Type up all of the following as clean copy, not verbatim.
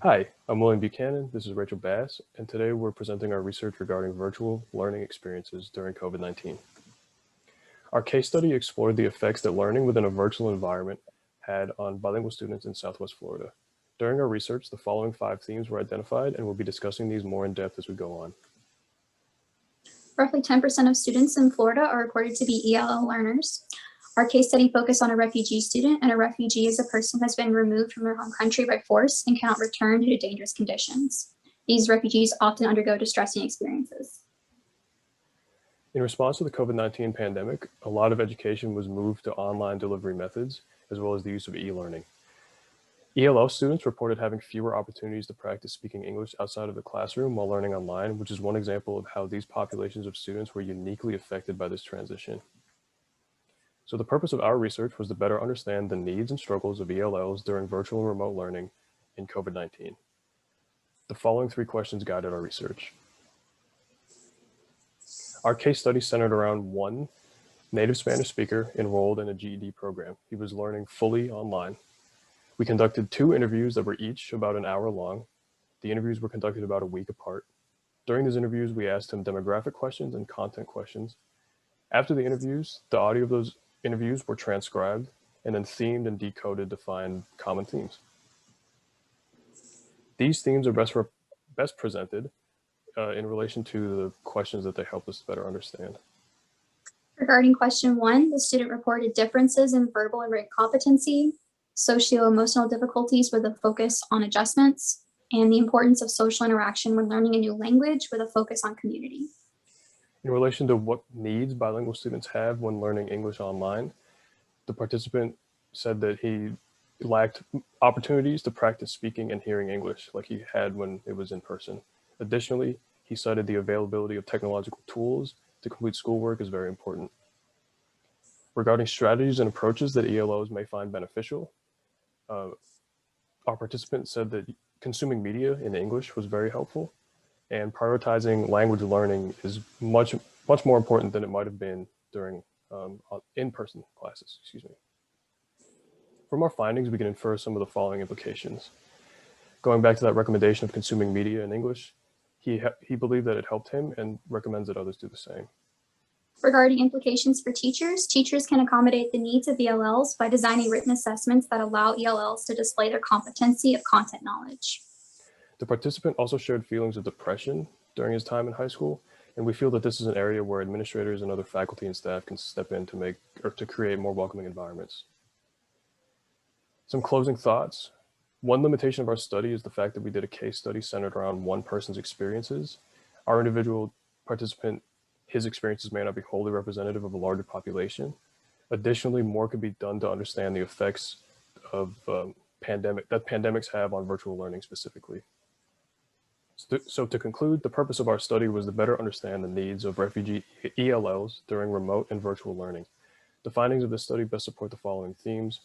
Hi, I'm William Buchanan, this is Rachel Bass, and today we're presenting our research regarding virtual learning experiences during COVID-19. Our case study explored the effects that learning within a virtual environment had on bilingual students in Southwest Florida. During our research, the following 5 themes were identified, and we'll be discussing these more in depth as we go on. Roughly 10% of students in Florida are reported to be ELL learners. Our case study focused on a refugee student, and a refugee is a person who has been removed from their home country by force and cannot return due to dangerous conditions. These refugees often undergo distressing experiences. In response to the COVID-19 pandemic, a lot of education was moved to online delivery methods, as well as the use of e-learning. ELL students reported having fewer opportunities to practice speaking English outside of the classroom while learning online, which is one example of how these populations of students were uniquely affected by this transition. So the purpose of our research was to better understand the needs and struggles of ELLs during virtual and remote learning in COVID-19. The following 3 questions guided our research. Our case study centered around one native Spanish speaker enrolled in a GED program. He was learning fully online. We conducted 2 interviews that were each about an hour long. The interviews were conducted about a week apart. During these interviews, we asked him demographic questions and content questions. After the interviews, the audio of those interviews were transcribed and then themed and decoded to find common themes. These themes are best presented in relation to the questions that they help us better understand. Regarding question 1, the student reported differences in verbal and written competency, socio-emotional difficulties with a focus on adjustments, and the importance of social interaction when learning a new language with a focus on community. In relation to what needs bilingual students have when learning English online, the participant said that he lacked opportunities to practice speaking and hearing English like he had when it was in person. Additionally, he cited the availability of technological tools to complete schoolwork is very important. Regarding strategies and approaches that ELOs may find beneficial, our participant said that consuming media in English was very helpful, and prioritizing language learning is much more important than it might have been during in-person classes, From our findings, we can infer some of the following implications. Going back to that recommendation of consuming media in English, he believed that it helped him and recommends that others do the same. Regarding implications for teachers, teachers can accommodate the needs of ELLs by designing written assessments that allow ELLs to display their competency of content knowledge. The participant also shared feelings of depression during his time in high school, and we feel that this is an area where administrators and other faculty and staff can step in to create more welcoming environments. Some closing thoughts. One limitation of our study is the fact that we did a case study centered around one person's experiences. Our individual participant, his experiences may not be wholly representative of a larger population. Additionally, more could be done to understand the effects of pandemics have on virtual learning specifically. So to conclude, the purpose of our study was to better understand the needs of refugee ELLs during remote and virtual learning. The findings of this study best support the following themes,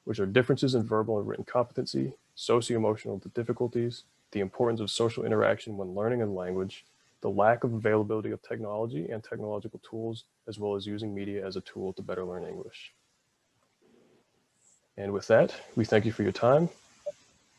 which are differences in verbal and written competency, socio-emotional difficulties, the importance of social interaction when learning a language, the lack of availability of technology and technological tools, as well as using media as a tool to better learn English. And with that, we thank you for your time.